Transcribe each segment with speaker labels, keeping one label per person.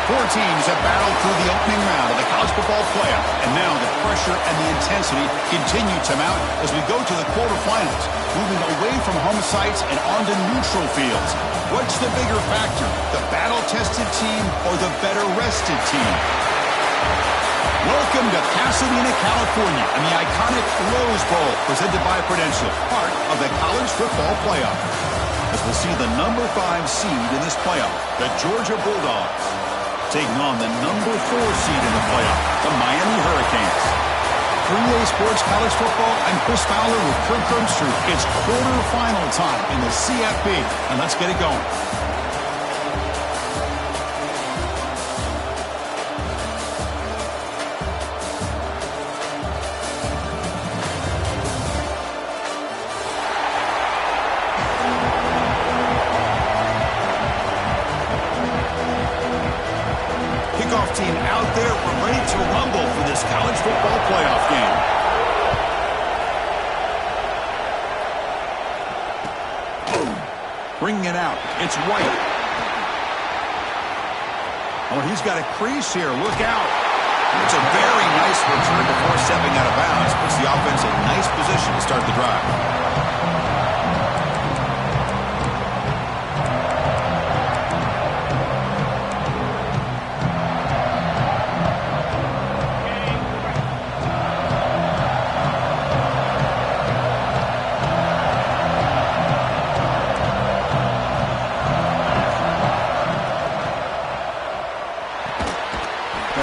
Speaker 1: Four teams have battled through the opening round of the college football playoff, and now the pressure and the intensity continue to mount as we go to the quarterfinals, moving away from home sites and onto neutral fields. What's the bigger factor, the battle-tested team or the better-rested team? Welcome to Pasadena, California, and the iconic Rose Bowl, presented by Prudential, part of the college football playoff. As we'll see the number 5 seed in this playoff, the Georgia Bulldogs, taking on the number 4 seed in the playoff, the Miami Hurricanes. For UGA Sports College Football, I'm Chris Fowler with Kirk Herbstreit. It's quarterfinal time in the CFB, and let's get it going. Team out there, we're ready to rumble for this college football playoff game. Boom. Bringing it out. It's White. Oh, he's got a crease here. Look out. It's a very nice return before stepping out of bounds. Puts the offense in nice position to start the drive.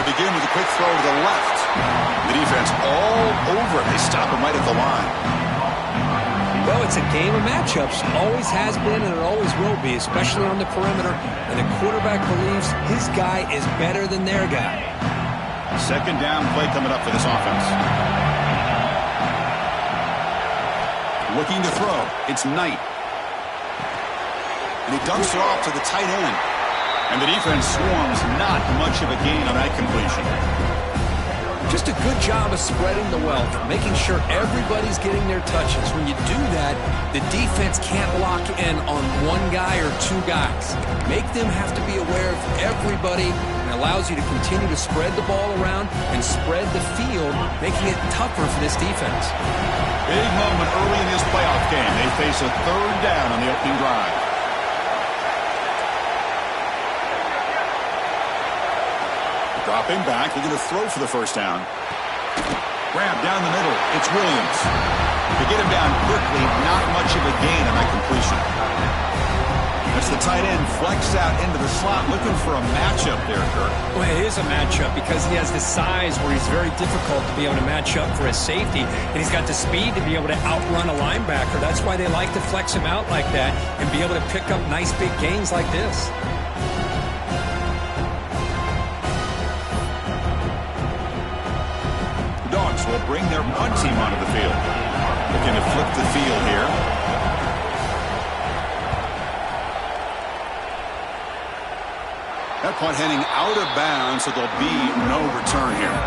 Speaker 1: Begin with a quick throw to the left. The defense all over it. They stop him right at the line.
Speaker 2: Well, it's a game of matchups. Always has been and it always will be, especially on the perimeter. And the quarterback believes his guy is better than their guy.
Speaker 1: Second down play coming up for this offense. Looking to throw. It's Knight. And he dumps it off to the tight end. And the defense swarms, not much of a gain on that completion.
Speaker 2: Just a good job of spreading the wealth, making sure everybody's getting their touches. When you do that, the defense can't lock in on one guy or two guys. Make them have to be aware of everybody, and allows you to continue to spread the ball around and spread the field, making it tougher for this defense.
Speaker 1: Big moment early in this playoff game. They face a third down on the opening drive. Dropping back, they're going to throw for the first down. Grab down the middle, it's Williams. To get him down quickly, not much of a gain on that completion. As the tight end flex out into the slot, looking for a matchup there, Kirk.
Speaker 2: Well, it is a matchup because he has the size where he's very difficult to be able to match up for a safety, and he's got the speed to be able to outrun a linebacker. That's why they like to flex him out like that and be able to pick up nice big gains like this.
Speaker 1: Will bring their punt team onto the field. Looking to flip the field here. That punt heading out of bounds, so there'll be no return here.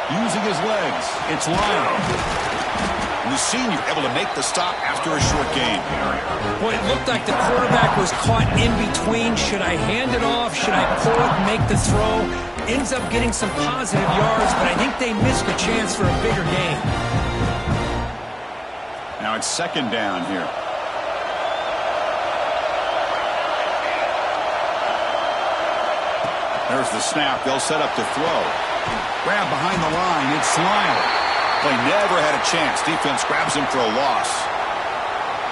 Speaker 1: Using his legs, it's Lyle. And the senior able to make the stop after a short gain.
Speaker 2: Boy, it looked like the quarterback was caught in between. Should I hand it off? Should I pull it and make the throw? Ends up getting some positive yards, but I think they missed a chance for a bigger gain.
Speaker 1: Now it's second down here. There's the snap. They'll set up to throw. Grab behind the line. It's Lyle. Play never had a chance. Defense grabs him for a loss.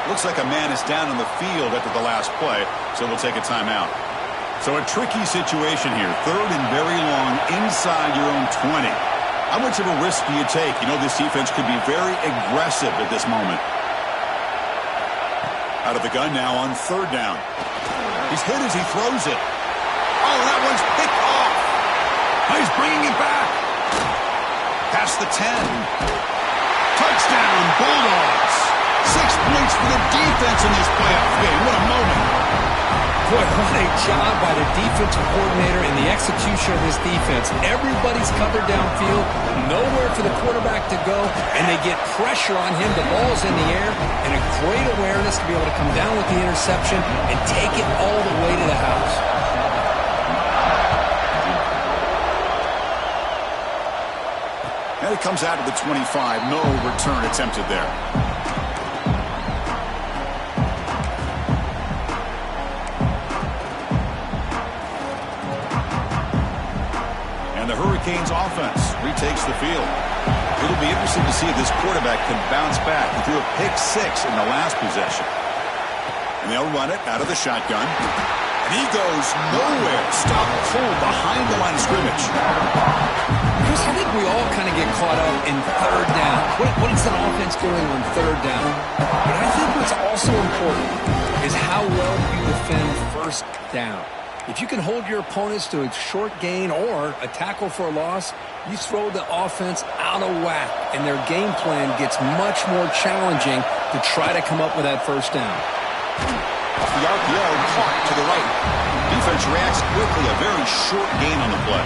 Speaker 1: Looks like a man is down on the field after the last play, so we'll take a timeout. So a tricky situation here. Third and very long inside your own 20. How much of a risk do you take? You know this defense could be very aggressive at this moment. Out of the gun now on third down. He's hit as he throws it. Oh, that one's picked off. He's bringing it back. Past the 10. Touchdown, Bulldogs. 6 points for the defense in this playoff game. What a moment.
Speaker 2: Boy, what a job by the defensive coordinator in the execution of this defense. Everybody's covered downfield, nowhere for the quarterback to go, and they get pressure on him. The ball's in the air, and a great awareness to be able to come down with the interception and take it all the way to the house.
Speaker 1: And it comes out of the 25. No return attempted there. And the Hurricanes offense retakes the field. It'll be interesting to see if this quarterback can bounce back. He threw a pick-6 in the last possession. And they'll run it out of the shotgun. And he goes nowhere. Stop cold behind the line of scrimmage.
Speaker 2: Chris, I think we all kind of get caught up in third down. What is an offense doing on third down? But I think what's also important is how well you defend first down. If you can hold your opponents to a short gain or a tackle for a loss, you throw the offense out of whack, and their game plan gets much more challenging to try to come up with that first down.
Speaker 1: Off the RPO, caught to the right. Defense reacts quickly, a very short gain on the play.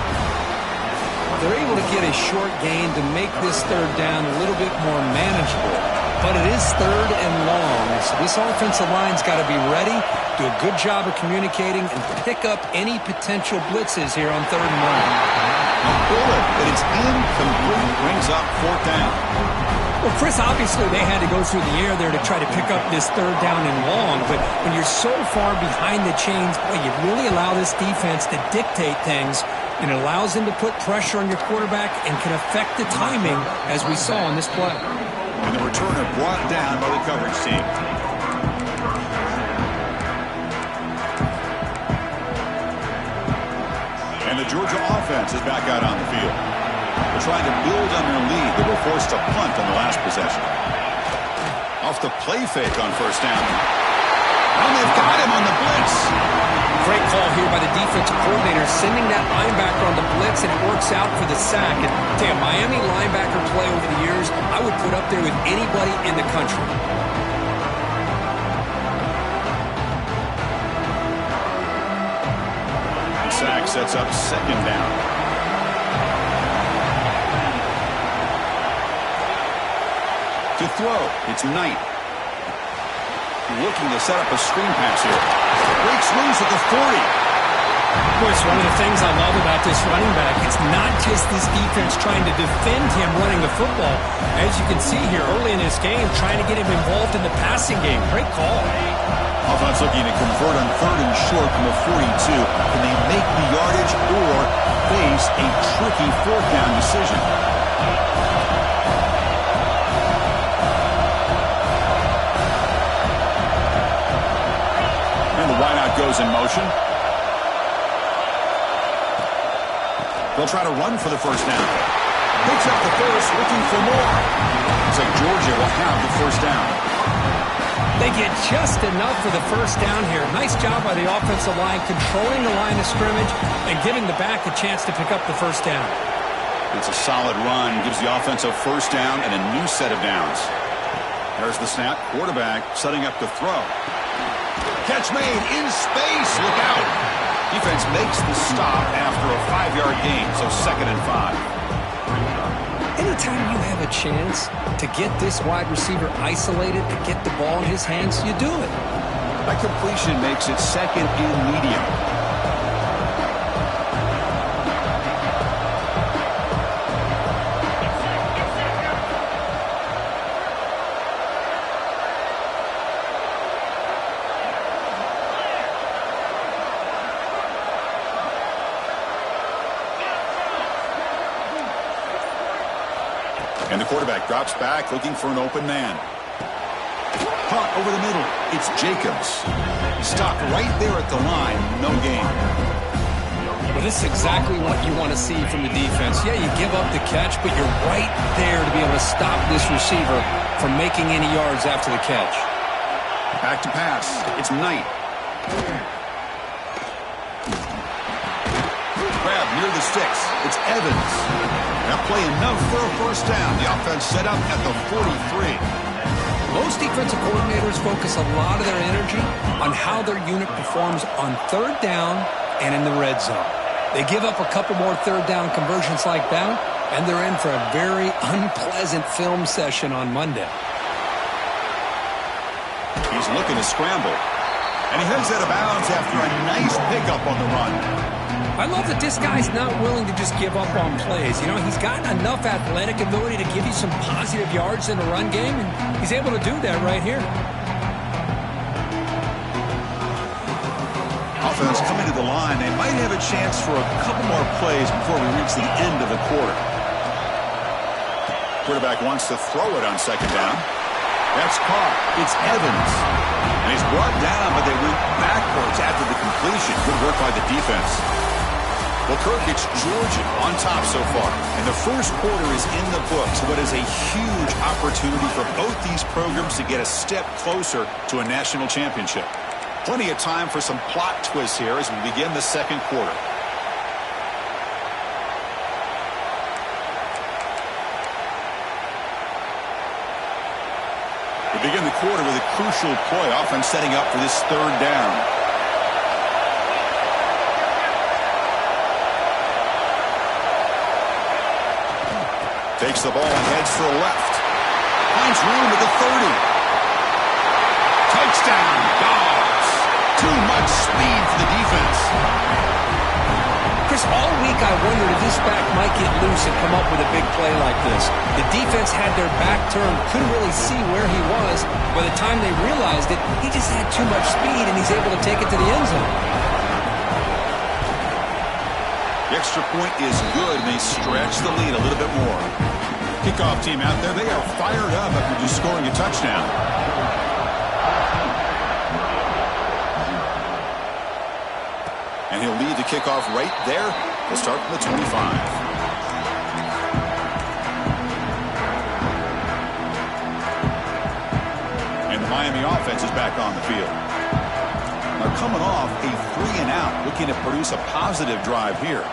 Speaker 2: They're able to get a short gain to make this third down a little bit more manageable. But it is third and long, so this offensive line's got to be ready, do a good job of communicating, and pick up any potential blitzes here on 3rd and 1.
Speaker 1: A bullet, but it's incomplete. Brings up 4th down.
Speaker 2: Well, Chris, obviously they had to go through the air there to try to pick up this third down and long, but when you're so far behind the chains, boy, you really allow this defense to dictate things, and it allows them to put pressure on your quarterback and can affect the timing, as we saw on this play.
Speaker 1: And the returner brought down by the coverage team. And the Georgia offense is back out on the field. They're trying to build on their lead. They were forced to punt on the last possession. Off the play fake on 1st down. And they've got him on the blitz.
Speaker 2: Great call here by the defensive coordinator, sending that linebacker on the blitz, and it works out for the sack. And tell you, Miami linebacker play over the years, I would put up there with anybody in the country.
Speaker 1: The sack sets up 2nd down. To throw, it's Knight. Looking to set up a screen pass here. Breaks loose at the 40.
Speaker 2: Of course, one of the things I love about this running back, it's not just this defense trying to defend him running the football. As you can see here early in this game, trying to get him involved in the passing game. Great call.
Speaker 1: Offense looking to convert on 3rd and short from the 42. Can they make the yardage or face a tricky 4th down decision? Wideout goes in motion. They'll try to run for the 1st down. Picks up the first, looking for more. Looks like Georgia will have the 1st down.
Speaker 2: They get just enough for the 1st down here. Nice job by the offensive line, controlling the line of scrimmage and giving the back a chance to pick up the 1st down.
Speaker 1: It's a solid run. Gives the offense a 1st down and a new set of downs. There's the snap. Quarterback setting up to throw. Catch made in space. Look out. Defense makes the stop after a 5-yard gain, so 2nd and 5.
Speaker 2: Anytime you have a chance to get this wide receiver isolated, to get the ball in his hands, you do it.
Speaker 1: That completion makes it 2nd and medium. And the quarterback drops back, looking for an open man. Caught over the middle. It's Jacobs. Stopped right there at the line. No gain.
Speaker 2: Well, this is exactly what you want to see from the defense. Yeah, you give up the catch, but you're right there to be able to stop this receiver from making any yards after the catch.
Speaker 1: Back to pass. It's Knight. Grab near the sticks. It's Evans. That play enough for a first down. The offense set up at the 43.
Speaker 2: Most defensive coordinators focus a lot of their energy on how their unit performs on third down and in the red zone. They give up a couple more third down conversions like that, and they're in for a very unpleasant film session on Monday.
Speaker 1: He's looking to scramble. And he heads out of bounds after a nice pickup on the run.
Speaker 2: I love that this guy's not willing to just give up on plays. You know, he's got enough athletic ability to give you some positive yards in a run game, and he's able to do that right here.
Speaker 1: Offense coming to the line. They might have a chance for a couple more plays before we reach the end of the quarter. Quarterback wants to throw it on second down. That's caught. It's Evans. And he's brought down, but they went backwards after the completion. Good work by the defense. Well, Kirk, it's Georgia on top so far. And the first quarter is in the books. What is a huge opportunity for both these programs to get a step closer to a national championship. Plenty of time for some plot twists here as we begin the second quarter. We begin the quarter with a crucial play, offense setting up for this third down. Takes the ball and heads to the left. Finds room at the 30. Touchdown, Dogs. Too much speed for the defense.
Speaker 2: Chris, all week I wondered if this back might get loose and come up with a big play like this. The defense had their back turned, couldn't really see where he was. By the time they realized it, he just had too much speed, and he's able to take it to the end zone.
Speaker 1: The extra point is good, and they stretch the lead a little bit more. Kickoff team out there, they are fired up after just scoring a touchdown. And he'll lead the kickoff right there. He'll start from the 25. Miami offense is back on the field. Now coming off a 3-and-out, looking to produce a positive drive here.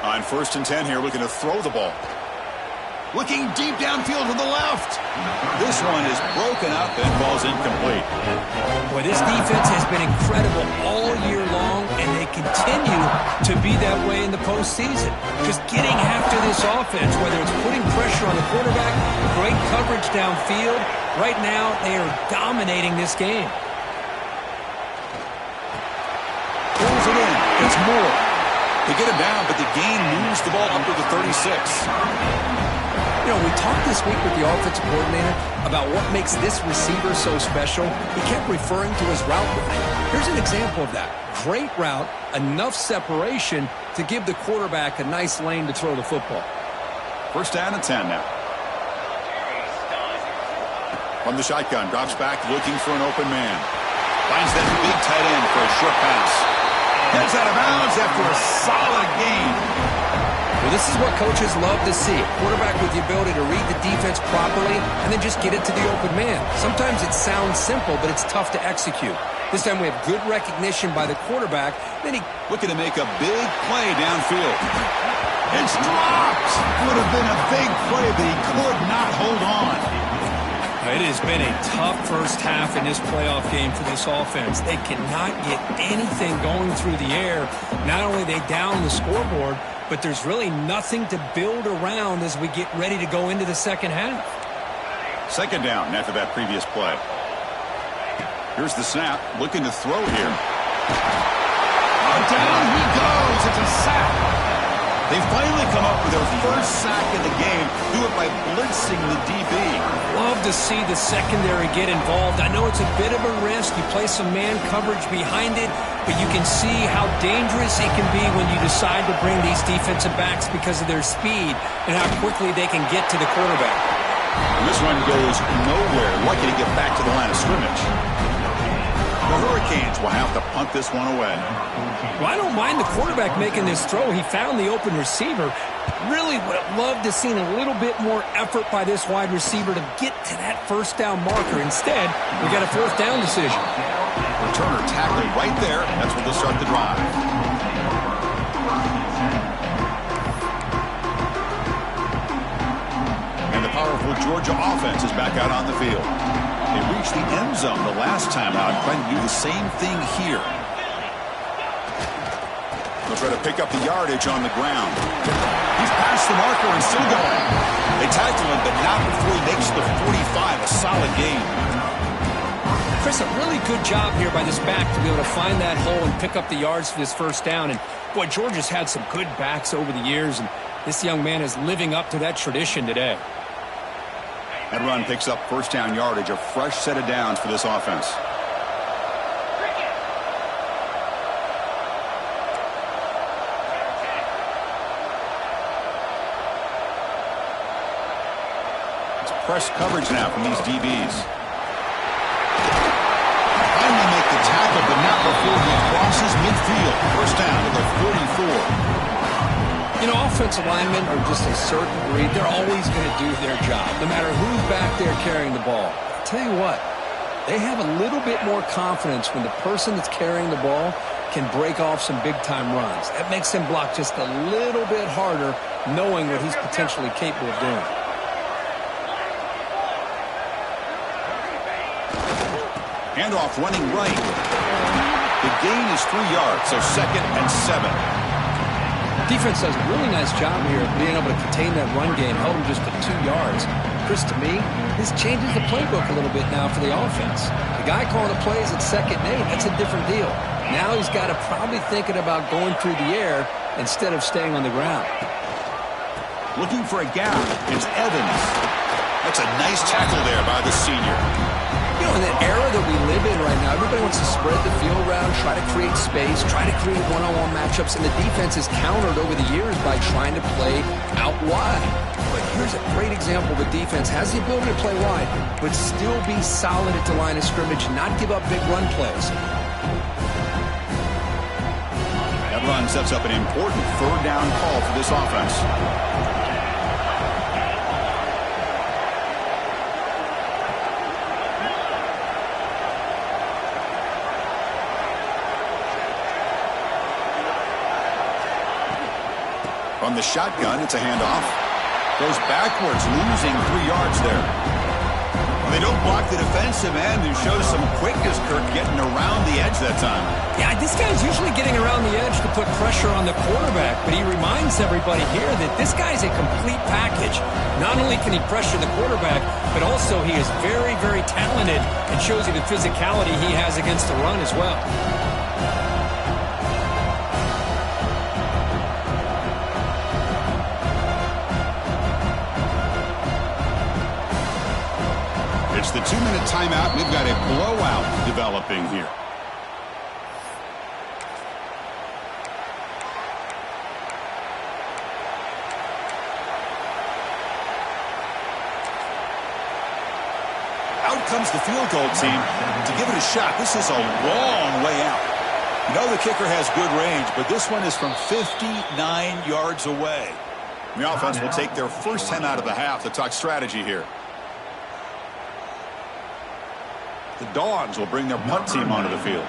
Speaker 1: On 1st and 10 here, looking to throw the ball. Looking deep downfield to the left. This one is broken up and falls incomplete.
Speaker 2: Boy, this defense has been incredible all year long, and they continue to be that way in the postseason. Just getting after this offense, whether it's putting pressure on the quarterback, great coverage downfield. Right now, they are dominating this game.
Speaker 1: Pulls it in. It's Moore. They get him down, but the gain moves the ball up to the 36.
Speaker 2: You know, we talked this week with the offensive coordinator about what makes this receiver so special. He kept referring to his route running. Here's an example of that. Great route, enough separation to give the quarterback a nice lane to throw the football.
Speaker 1: 1st down and 10 now. From the shotgun, drops back looking for an open man. Finds that big tight end for a short pass. Heads out of bounds after a solid gain.
Speaker 2: Well, this is what coaches love to see. A quarterback with the ability to read the defense properly and then just get it to the open man. Sometimes it sounds simple, but it's tough to execute. This time we have good recognition by the quarterback. Then he
Speaker 1: looking to make a big play downfield. It's dropped. Would have been a big play, but he could not hold on.
Speaker 2: It has been a tough first half in this playoff game for this offense. They cannot get anything going through the air. Not only are they down the scoreboard, but there's really nothing to build around as we get ready to go into the second half.
Speaker 1: 2nd down after that previous play. Here's the snap, looking to throw here. Down he goes. It's a sack. They finally come up with their first sack in the game. Do it by blitzing the DB.
Speaker 2: Love to see the secondary get involved. I know it's a bit of a risk. You play some man coverage behind it, but you can see how dangerous it can be when you decide to bring these defensive backs because of their speed and how quickly they can get to the quarterback.
Speaker 1: And this one goes nowhere. Lucky to get back to the line of scrimmage. The Hurricanes will have to punt this one away.
Speaker 2: Well, I don't mind the quarterback making this throw. He found the open receiver. Really would have loved to seen a little bit more effort by this wide receiver to get to that 1st down marker. Instead, we got a 4th down decision.
Speaker 1: Returner tackling right there. That's where they'll start the drive. Georgia offense is back out on the field. They reached the end zone the last time out, trying to do the same thing here. They'll try to pick up the yardage on the ground. He's past the marker and still going. They tackle him, but not before he makes the 45. A solid gain.
Speaker 2: Chris, a really good job here by this back to be able to find that hole and pick up the yards for this first down. And, boy, Georgia's had some good backs over the years, and this young man is living up to that tradition today.
Speaker 1: That run picks up first down yardage, a fresh set of downs for this offense. It's press coverage now from these DBs. Finally make the tackle, but not before he crosses midfield. First down to the 44.
Speaker 2: You know, offensive linemen are just a certain breed. They're always going to do their job, no matter who's back there carrying the ball. I'll tell you what, they have a little bit more confidence when the person that's carrying the ball can break off some big-time runs. That makes them block just a little bit harder, knowing what he's potentially capable of doing.
Speaker 1: Handoff running right. The gain is 3 yards, so 2nd and 7.
Speaker 2: Defense does a really nice job here of being able to contain that run game, held him just to 2 yards. Chris, to me, this changes the playbook a little bit now for the offense. The guy calling the plays at 2nd and 8, that's a different deal. Now he's got to probably thinking about going through the air instead of staying on the ground.
Speaker 1: Looking for a gap. It's Evans. That's a nice tackle there by the senior.
Speaker 2: You know, in the era that we live in right now, everybody wants to spread the field around, try to create space, try to create one-on-one matchups, and the defense is countered over the years by trying to play out wide. But here's a great example. The defense has the ability to play wide, but still be solid at the line of scrimmage, not give up big run plays.
Speaker 1: That run sets up an important third down call for this offense. From the shotgun, it's a handoff. Goes backwards, losing 3 yards there. Well, they don't block the defensive end, who shows some quickness, Kirk, getting around the edge that time.
Speaker 2: Yeah, this guy's usually getting around the edge to put pressure on the quarterback, but he reminds everybody here that this guy's a complete package. Not only can he pressure the quarterback, but also he is very, very talented and shows you the physicality he has against the run as well.
Speaker 1: It's the 2-minute timeout. We've got a blowout developing here. Out comes the field goal team to give it a shot. This is a long way out. You know the kicker has good range, but this one is from 59 yards away. The offense will take their first 10 out of the half to talk strategy here. The Dogs will bring their punt team onto the field.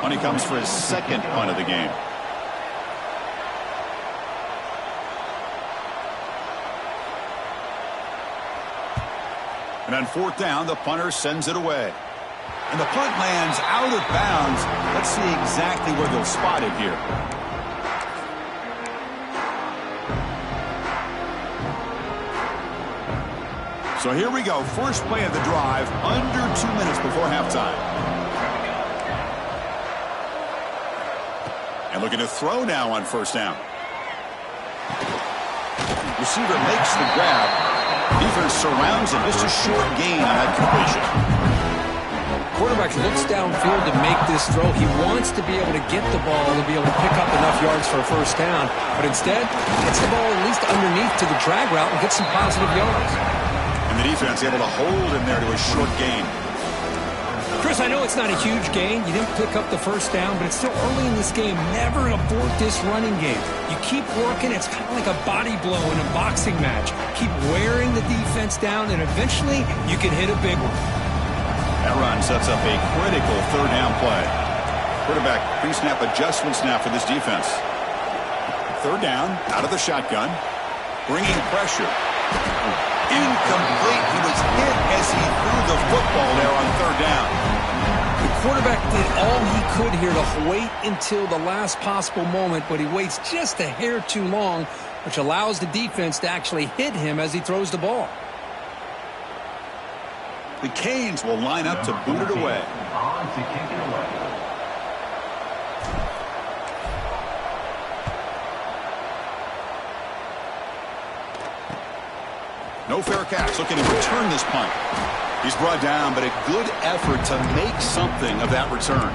Speaker 1: Money comes for his 2nd punt of the game. And on 4th down, the punter sends it away. And the punt lands out of bounds. Let's see exactly where they'll spot it here. So here we go. First play of the drive, under 2 minutes before halftime. And looking to throw now on 1st down. Receiver makes the grab. Defense surrounds him. Just a short gain on that completion.
Speaker 2: Quarterback looks downfield to make this throw. He wants to be able to get the ball to be able to pick up enough yards for a 1st down. But instead, gets the ball at least underneath to the drag route and gets some positive yards.
Speaker 1: The defense able to hold him there to a short gain.
Speaker 2: Chris, I know it's not a huge gain. You didn't pick up the 1st down, but it's still early in this game. Never abort this running game. You keep working. It's kind of like a body blow in a boxing match. Keep wearing the defense down, and eventually you can hit a big one.
Speaker 1: That run sets up a critical 3rd down play. Quarterback pre-snap adjustments now for this defense. 3rd down, out of the shotgun. Bringing pressure. Incomplete. He was hit as he threw the football there on third down.
Speaker 2: The quarterback did all he could here to wait until the last possible moment, but he waits just a hair too long, which allows the defense to actually hit him as he throws the ball.
Speaker 1: The Canes will line up to boot it away. No fair catch. Looking to return this punt. He's brought down, but a good effort to make something of that return.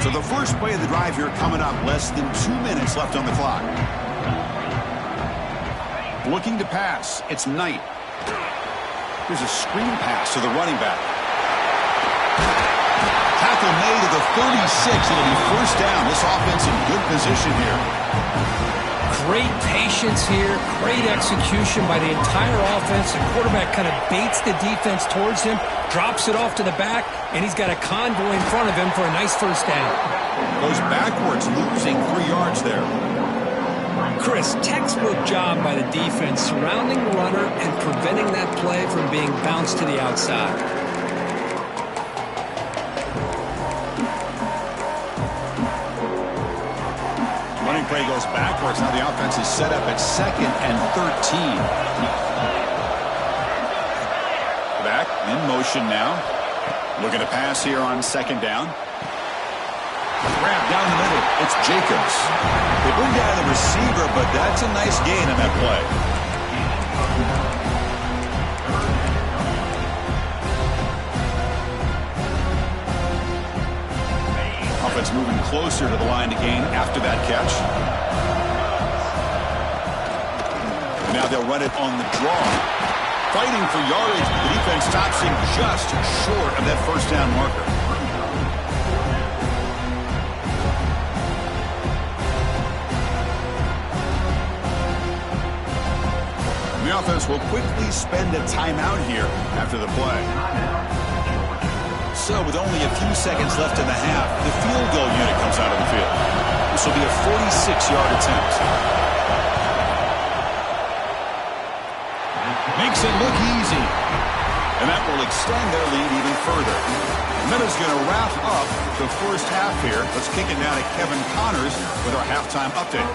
Speaker 1: So the first play of the drive here coming up. Less than 2 minutes left on the clock. Looking to pass. It's Knight. Here's a screen pass to the running back. Tackle made to the 36. It'll be first down. This offense in good position here.
Speaker 2: Great patience here. Great execution by the entire offense. The quarterback kind of baits the defense towards him, drops it off to the back, and he's got a convoy in front of him for a nice first down.
Speaker 1: Goes backwards, losing 3 yards there.
Speaker 2: Chris, textbook job by the defense surrounding the runner and preventing that play from being bounced to the outside.
Speaker 1: Running play goes backwards. Now the offense is set up at 2nd and 13. Back in motion now. Looking to pass here on 2nd down. Grab down the middle. It's Jacobs. They bring down the receiver, but that's a nice gain on that play. Offense moving closer to the line to gain after that catch. Now they'll run it on the draw. Fighting for yardage, the defense stops him just short of that first down marker. The offense will quickly spend a timeout here after the play. So with only a few seconds left in the half, the field goal unit comes out of the field. This will be a 46-yard attempt. Makes it look easy. And that will extend their lead even further. And that is going to wrap up the first half here. Let's kick it now to Kevin Connors with our halftime update.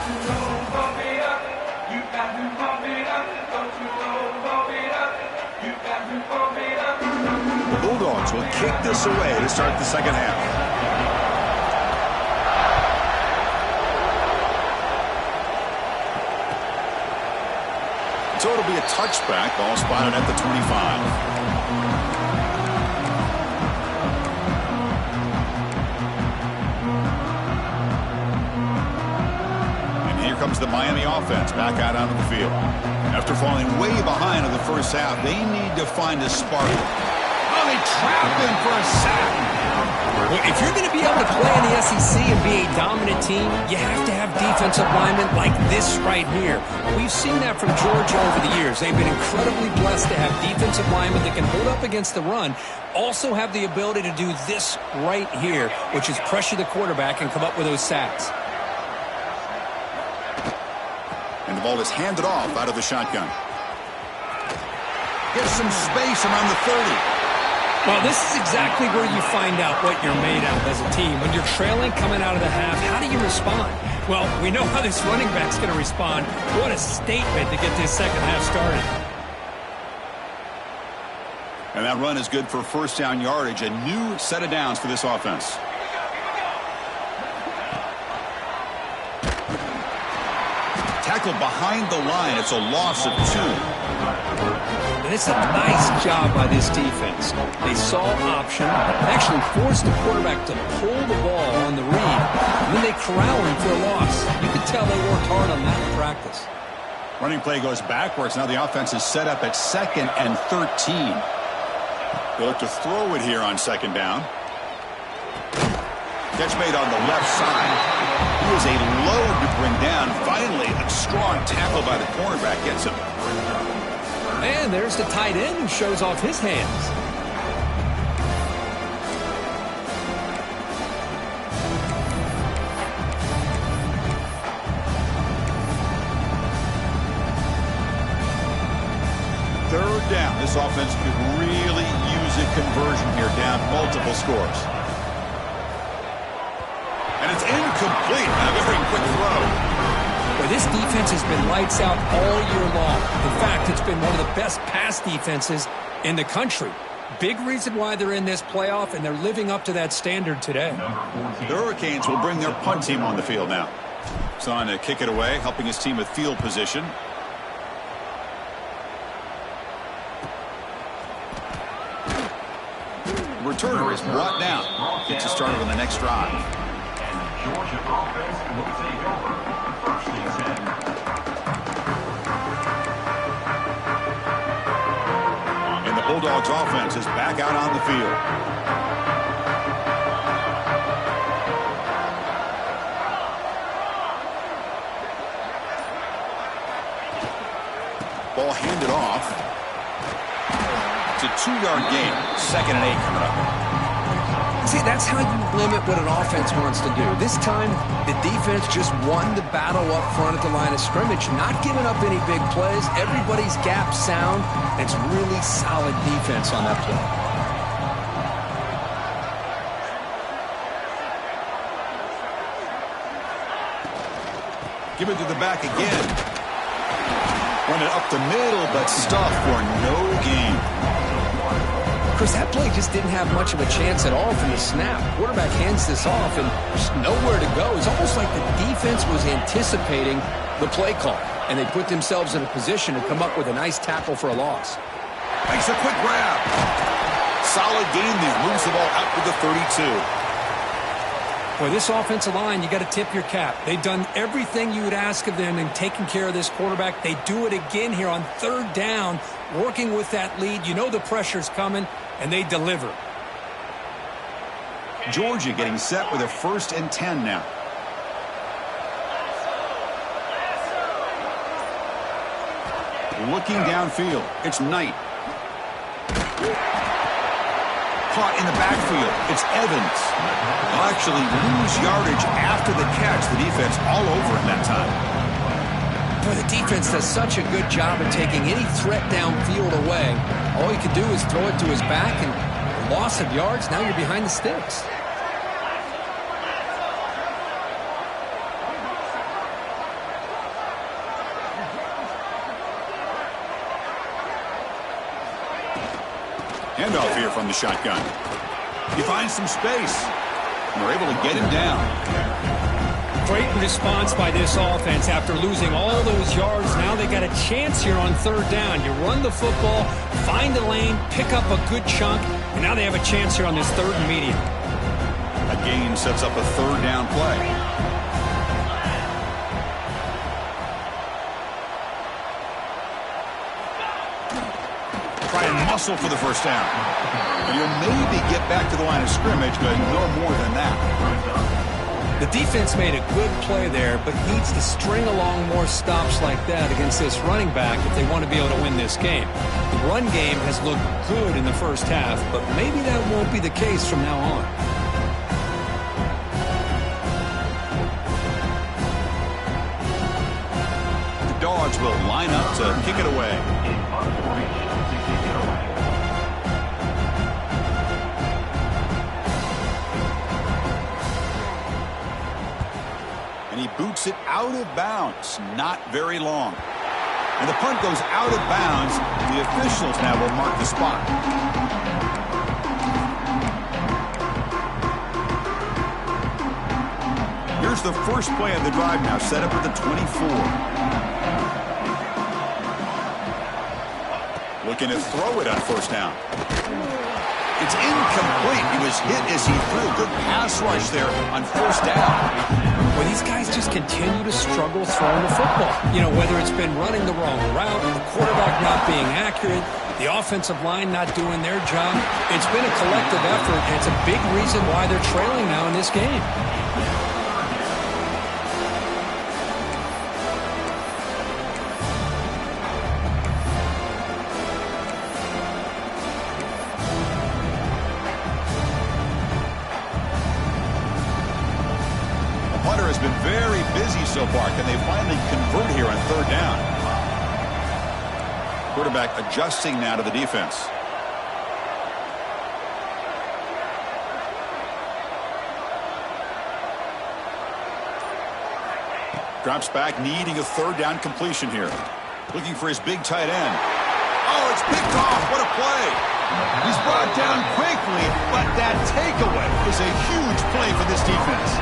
Speaker 1: The Bulldogs will kick this away to start the second half. So it'll be a touchback. Ball spotted at the 25. Comes the Miami offense back out onto the field. After falling way behind in the first half, they need to find a spark. Oh, they trap him for a sack.
Speaker 2: Well, if you're going to be able to play in the SEC and be a dominant team, you have to have defensive linemen like this right here. We've seen that from Georgia over the years. They've been incredibly blessed to have defensive linemen that can hold up against the run, also have the ability to do this right here, which is pressure the quarterback and come up with those sacks.
Speaker 1: And the ball is handed off out of the shotgun. Gets some space around the 30.
Speaker 2: Well, this is exactly where you find out what you're made of as a team. When you're trailing coming out of the half, how do you respond? Well, we know how this running back's going to respond. What a statement to get this second half started.
Speaker 1: And that run is good for first down yardage. A new set of downs for this offense. Tackle behind the line. It's a loss of 2.
Speaker 2: And it's a nice job by this defense. They saw option, actually forced the quarterback to pull the ball on the read, and then they corral him for a loss. You could tell they worked hard on that in practice.
Speaker 1: Running play goes backwards. Now the offense is set up at 2nd and 13. They look to throw it here on 2nd down. Catch made on the left side. He is a load to bring down. Finally, a strong tackle by the cornerback gets him.
Speaker 2: And there's the tight end who shows off his hands.
Speaker 1: this offense could really use a conversion here, down multiple scores. And it's incomplete. A very quick throw.
Speaker 2: Well, this defense has been lights out all year long. In fact, it's been one of the best pass defenses in the country. Big reason why they're in this playoff, and they're living up to that standard today.
Speaker 1: The Hurricanes will bring their punt team on the field now. He's on to kick it away, helping his team with field position. The returner is brought down. Gets us started on the next drive.
Speaker 3: And the Georgia offense will take over first and 10.
Speaker 1: And the Bulldogs offense is back out on the field. Ball handed off. It's a 2-yard gain. 2nd and 8 coming up.
Speaker 2: See, that's how you limit what an offense wants to do. This time, the defense just won the battle up front at the line of scrimmage, not giving up any big plays. Everybody's gap sound. It's really solid defense on that play.
Speaker 1: Give it to the back again. Run it up the middle, but stuffed for no gain.
Speaker 2: Chris, that play just didn't have much of a chance at all from the snap. Quarterback hands this off, and there's nowhere to go. It's almost like the defense was anticipating the play call, and they put themselves in a position to come up with a nice tackle for a loss.
Speaker 1: Makes a quick grab. Solid gain there. Moves the ball out to the 32.
Speaker 2: Boy, this offensive line, you got to tip your cap. They've done everything you would ask of them in taking care of this quarterback. They do it again here on 3rd down, working with that lead. You know the pressure's coming, and they deliver.
Speaker 1: Georgia getting set with a 1st and 10 now. Looking downfield. It's Knight. Caught in the backfield. It's Evans. They'll actually lose yardage after the catch. The defense all over him that time.
Speaker 2: Boy, the defense does such a good job of taking any threat downfield away. All you can do is throw it to his back, and loss of yards, now you're behind the sticks.
Speaker 1: Handoff here from the shotgun. He finds some space. And we're able to get him down.
Speaker 2: Great response by this offense after losing all those yards. Now they got a chance here on 3rd down. You run the football, find a lane, pick up a good chunk, and now they have a chance here on this 3rd and medium.
Speaker 1: A gain sets up a 3rd down play. Try and muscle for the 1st down. And you'll maybe get back to the line of scrimmage, but no more than that.
Speaker 2: The defense made a good play there, but needs to string along more stops like that against this running back if they want to be able to win this game. The run game has looked good in the 1st half, but maybe that won't be the case from now on.
Speaker 1: The Dogs will line up to kick it away. He boots it out of bounds. Not very long. And the punt goes out of bounds. The officials now will mark the spot. Here's the first play of the drive now, set up at the 24. Looking to throw it on 1st down. It's incomplete. He was hit as he threw. Good pass rush there on 1st down.
Speaker 2: Well, these guys just continue to struggle throwing the football. You know, whether it's been running the wrong route, the quarterback not being accurate, the offensive line not doing their job. It's been a collective effort, and it's a big reason why they're trailing now in this game.
Speaker 1: Has been very busy so far. Can they finally convert here on 3rd down? Quarterback adjusting now to the defense. Drops back, needing a third down completion here. Looking for his big tight end. Oh, it's picked off. What a play. He's brought down quickly, but that takeaway is a huge play for this defense.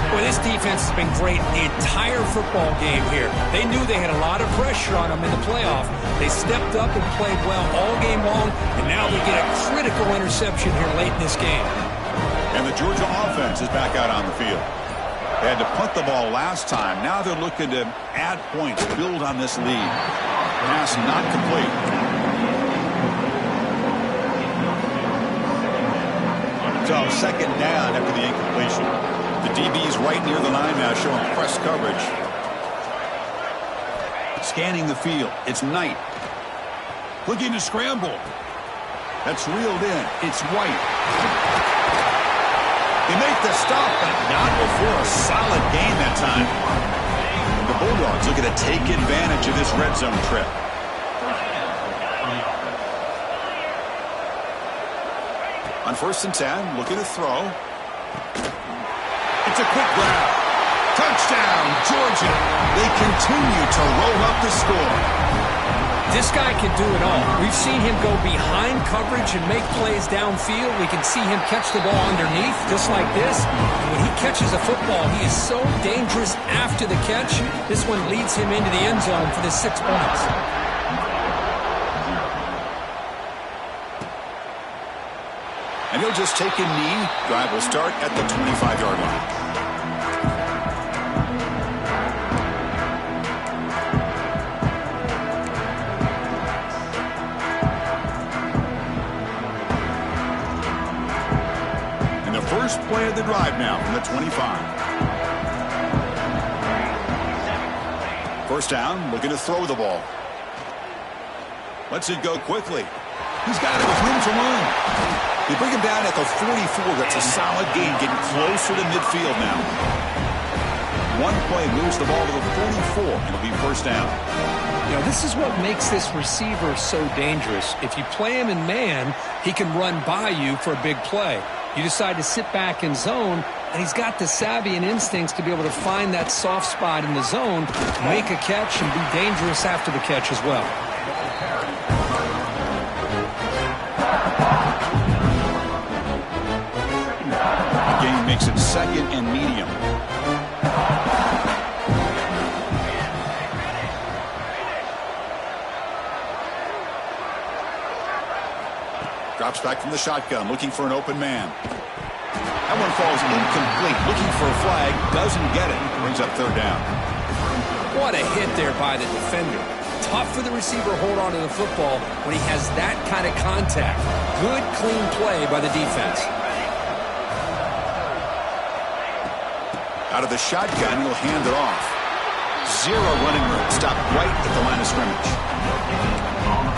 Speaker 2: Well, this defense has been great the entire football game here. They knew they had a lot of pressure on them in the playoff. They stepped up and played well all game long, and now they get a critical interception here late in this game.
Speaker 1: And the Georgia offense is back out on the field. They had to punt the ball last time. Now they're looking to add points, build on this lead. Pass not complete. So second down after the incompletion. The DB's right near the line now, showing press coverage. Scanning the field. It's Knight. Looking to scramble. That's reeled in. It's White. They make the stop, but not before a solid gain that time. The Bulldogs looking to take advantage of this red zone trip. On 1st and 10, looking to throw. It's a quick grab. Touchdown, Georgia. They continue to roll up the score.
Speaker 2: This guy can do it all. We've seen him go behind coverage and make plays downfield. We can see him catch the ball underneath, just like this. And when he catches a football, he is so dangerous after the catch. This one leads him into the end zone for the 6 points.
Speaker 1: And he'll just take a knee. Drive will start at the 25-yard line. First play of the drive now from the 25. First down, looking to throw the ball. Lets it go quickly. He's got it with room to run. They bring him down at the 44. That's a solid gain, getting closer to midfield now. One play moves the ball to the 44. It'll be first down.
Speaker 2: You know, this is what makes this receiver so dangerous. If you play him in man, he can run by you for a big play. You decide to sit back in zone, and he's got the savvy and instincts to be able to find that soft spot in the zone, make a catch, and be dangerous after the catch as well.
Speaker 1: The game makes it second and medium. Drops back from the shotgun, looking for an open man. That one falls incomplete, looking for a flag, doesn't get it. Brings up third down.
Speaker 2: What a hit there by the defender. Tough for the receiver to hold on to the football when he has that kind of contact. Good, clean play by the defense.
Speaker 1: Out of the shotgun, he'll hand it off. Zero running room. Stopped right at the line of scrimmage.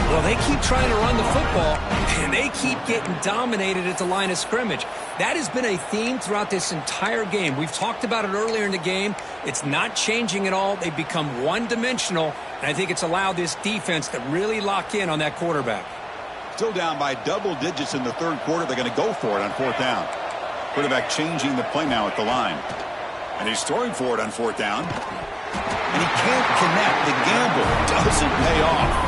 Speaker 2: Well, they keep trying to run the football, and they keep getting dominated at the line of scrimmage. That has been a theme throughout this entire game. We've talked about it earlier in the game. It's not changing at all. They've become one-dimensional, and I think it's allowed this defense to really lock in on that quarterback.
Speaker 1: Still down by double digits in the third quarter. They're going to go for it on fourth down. Quarterback changing the play now at the line. And he's throwing for it on fourth down. And he can't connect. The gamble doesn't pay off.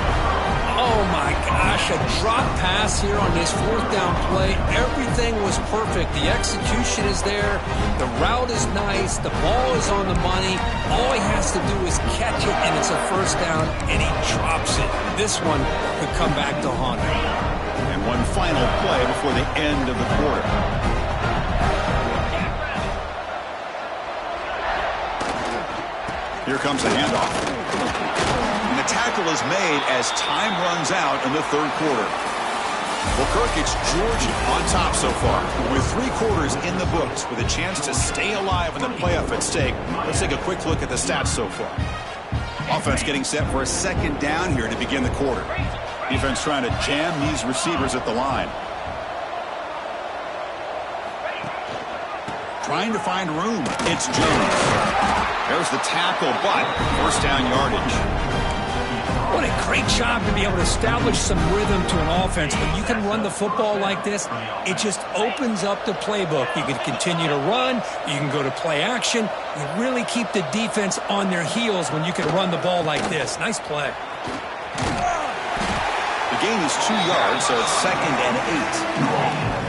Speaker 2: Oh, my gosh, a drop pass here on this fourth down play. Everything was perfect. The execution is there. The route is nice. The ball is on the money. All he has to do is catch it, and it's a first down, and he drops it. This one could come back to haunt him.
Speaker 1: And one final play before the end of the quarter. Here comes the handoff. And the tackle is made as time runs out in the third quarter. Well, Kirk, it's Georgia on top so far. With 3 quarters in the books, with a chance to stay alive in the playoff at stake. Let's take a quick look at the stats so far. Offense getting set for a second down here to begin the quarter. Defense trying to jam these receivers at the line. Trying to find room. It's Jones. There's the tackle, but first down yardage.
Speaker 2: What a Great job to be able to establish some rhythm to an offense. When you can run the football like this, it just opens up the playbook. You can continue to run. You can go to play action. You really keep the defense on their heels when you can run the ball like this. Nice play.
Speaker 1: The gain is 2 yards, so it's 2nd and 8.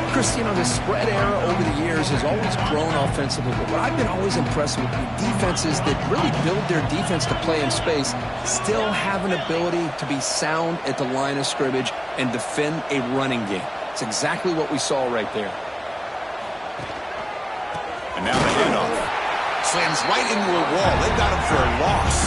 Speaker 2: Chris, you know, the spread era over the years has always grown offensively, but what I've been always impressed with defenses that really build their defense to play in space still have an ability to be sound at the line of scrimmage and defend a running game. It's exactly what we saw right there.
Speaker 1: And now the handoff. Slams right into a wall. They got him for a loss.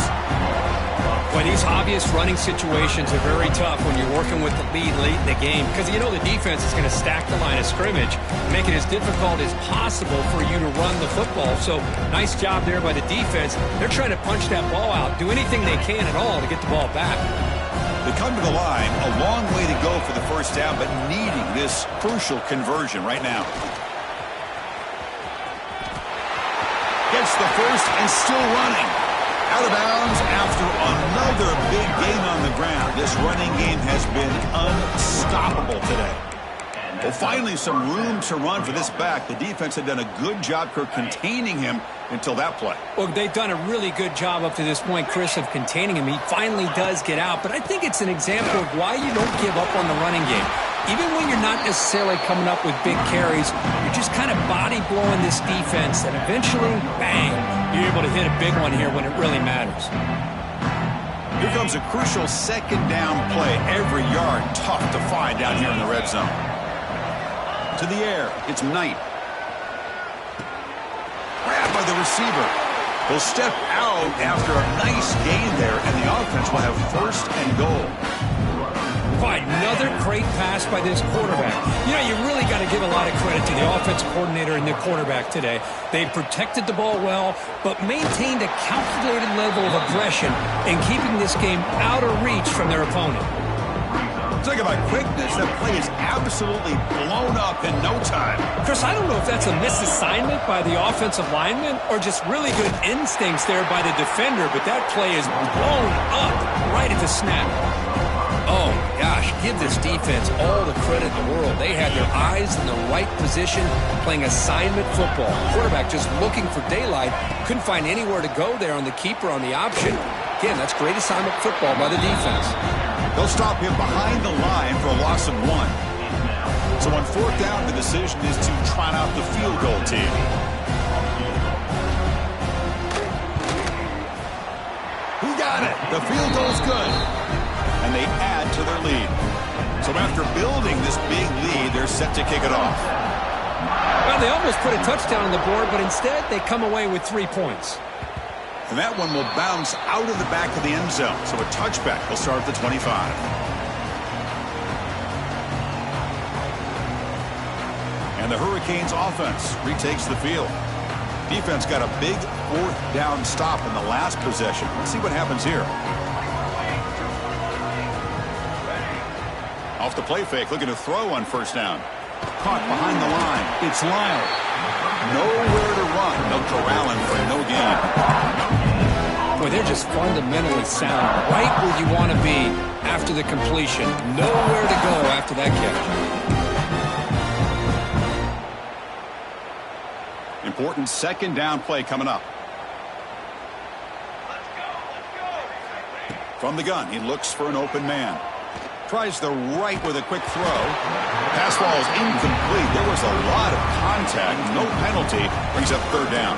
Speaker 2: Well, these obvious running situations are very tough when you're working with the lead late in the game because you know the defense is going to stack the line of scrimmage, make it as difficult as possible for you to run the football. So nice job there by the defense. They're trying to punch that ball out, do anything they can at all to get the ball back.
Speaker 1: They come to the line, a long way to go for the first down, but needing this crucial conversion right now. Gets the first and still running. Out of bounds after another big gain on the ground. This running game has been unstoppable today. Well, finally some room to run for this back. The defense had done a good job containing him until that play.
Speaker 2: Well, they've done a really good job up to this point, Chris, of containing him. He finally does get out, but I think it's an example of why you don't give up on the running game. Even when you're not necessarily coming up with big carries, you're just kind of body blowing this defense, and eventually, bang, you're able to hit a big one here when it really matters.
Speaker 1: Here comes a crucial 2nd down play. Every yard tough to find down here in the red zone. To the air, it's Knight. Grabbed by the receiver. He'll step out after a nice gain there, and the offense will have 1st and goal.
Speaker 2: Another great pass by this quarterback. You know, you really got to give a lot of credit to the offensive coordinator and the quarterback today. They protected the ball well, but maintained a calculated level of aggression in keeping this game out of reach from their opponent.
Speaker 1: Talk about quickness. That play is absolutely blown up in no time.
Speaker 2: Chris, I don't know if that's a misassignment by the offensive lineman or just really good instincts there by the defender, but that play is blown up right at the snap. Oh, gosh, give this defense all the credit in the world. They had their eyes in the right position, playing assignment football. Quarterback just looking for daylight. Couldn't find anywhere to go there on the keeper on the option. Again, that's great assignment football by the defense.
Speaker 1: They'll stop him behind the line for a loss of 1. So on 4th down, the decision is to trot out the field goal team. He got it. The field goal's good. And they add to their lead. So after building this big lead, they're set to kick it off.
Speaker 2: Well, they almost put a touchdown on the board, but instead they come away with 3 points.
Speaker 1: And that one will bounce out of the back of the end zone. So a touchback will start at the 25. And the Hurricanes offense retakes the field. Defense got a big 4th down stop in the last possession. Let's see what happens here. Off the play fake, looking to throw on 1st down. Caught behind the line. It's Lyle. Nowhere to run. They'll corral him for no gain.
Speaker 2: Boy, they're just fundamentally sound. Right where you want to be after the completion. Nowhere to go after that catch.
Speaker 1: Important 2nd down play coming up. From the gun, he looks for an open man. Tries the right with a quick throw. Pass ball is incomplete. There was a lot of contact. No penalty. Brings up 3rd down.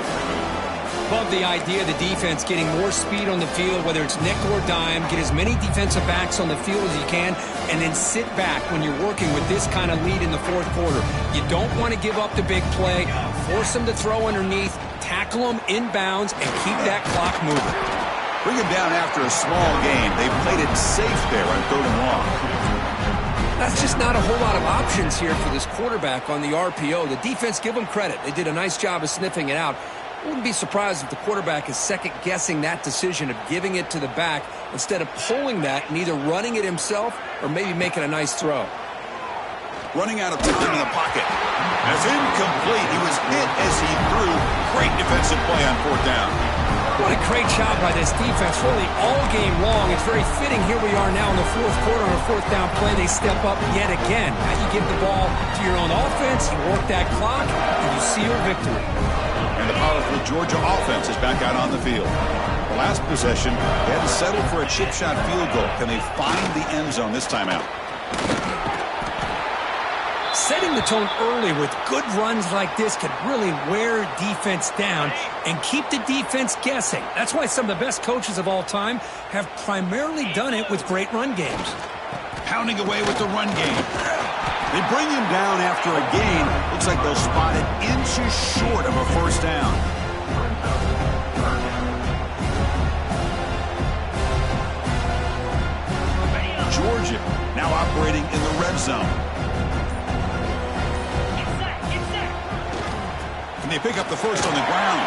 Speaker 2: Love the idea of the defense getting more speed on the field, whether it's nickel or dime. Get as many defensive backs on the field as you can, and then sit back when you're working with this kind of lead in the 4th quarter. You don't want to give up the big play. Force them to throw underneath. Tackle them inbounds and keep that clock moving.
Speaker 1: Bring him down after a small gain. They played it safe there on 3rd and long.
Speaker 2: That's just not a whole lot of options here for this quarterback on the RPO. The defense, give them credit. They did a nice job of sniffing it out. I wouldn't be surprised if the quarterback is second-guessing that decision of giving it to the back instead of pulling that and either running it himself or maybe making a nice throw.
Speaker 1: Running out of time in the pocket. That's incomplete. He was hit as he threw. Great defensive play on 4th down.
Speaker 2: What a great job by this defense, really all game long. It's very fitting here we are now in the fourth quarter on a fourth down play. They step up yet again. Now you give the ball to your own offense, you work that clock, and you seal victory.
Speaker 1: And the powerful Georgia offense is back out on the field. The last possession, they had to settle for a chip shot field goal. Can they find the end zone this time out?
Speaker 2: Setting the tone early with good runs like this can really wear defense down and keep the defense guessing. That's why some of the best coaches of all time have primarily done it with great run games.
Speaker 1: Pounding away with the run game. They bring him down after a gain. Looks like they'll spot it inches short of a first down. Georgia now operating in the red zone. And they pick up the first on the ground.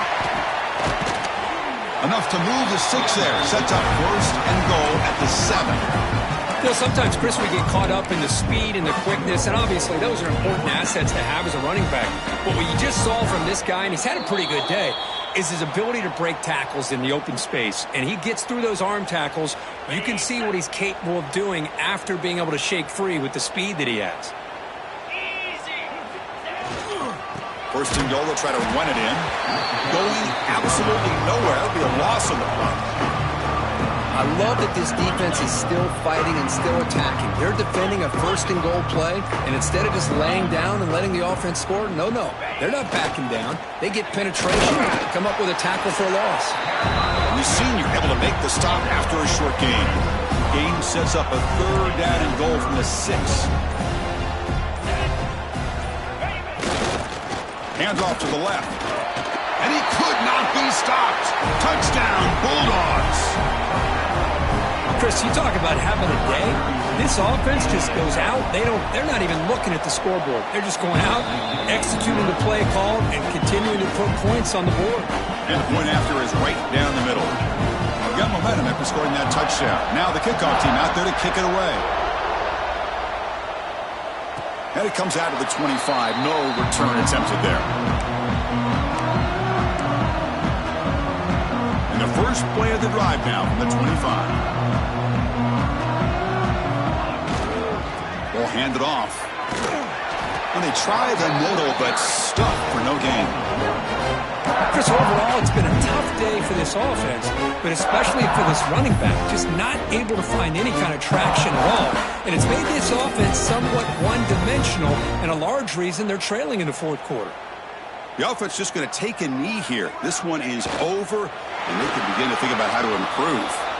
Speaker 1: Enough to move the 6 there. Sets up first and goal at the 7.
Speaker 2: You know, sometimes, Chris, we get caught up in the speed and the quickness, and obviously those are important assets to have as a running back. But what you just saw from this guy, and he's had a pretty good day, is his ability to break tackles in the open space. And he gets through those arm tackles. You can see what he's capable of doing after being able to shake free with the speed that he has.
Speaker 1: First and goal, they'll try to run it in. Going absolutely nowhere. It'll be a loss on the play.
Speaker 2: I love that this defense is still fighting and still attacking. They're defending a first and goal play, and instead of just laying down and letting the offense score, no, they're not backing down. They get penetration, come up with a tackle for a loss.
Speaker 1: The senior able to make the stop after a short gain. Game sets up a third down and goal from the 6. Hands off to the left. And he could not be stopped. Touchdown, Bulldogs.
Speaker 2: Chris, you talk about having a day. This offense just goes out. They're not even looking at the scoreboard. They're just going out, executing the play called, and continuing to put points on the board.
Speaker 1: And the point after is right down the middle. They've got momentum after scoring that touchdown. Now the kickoff team out there to kick it away. And it comes out of the 25. No return attempted there. And the first play of the drive now from the 25. Ball handed off. And they try the middle, but stuffed for no gain.
Speaker 2: Chris, overall, it's been a tough day for this offense, but especially for this running back, just not able to find any kind of traction at all. And it's made this offense somewhat one-dimensional, and a large reason they're trailing in the fourth quarter.
Speaker 1: The offense just going to take a knee here. This one is over, and they can begin to think about how to improve.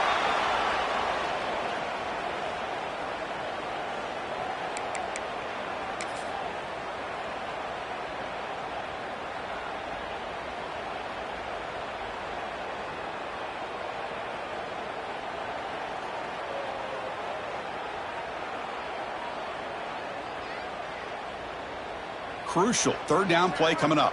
Speaker 1: Crucial third down play coming up.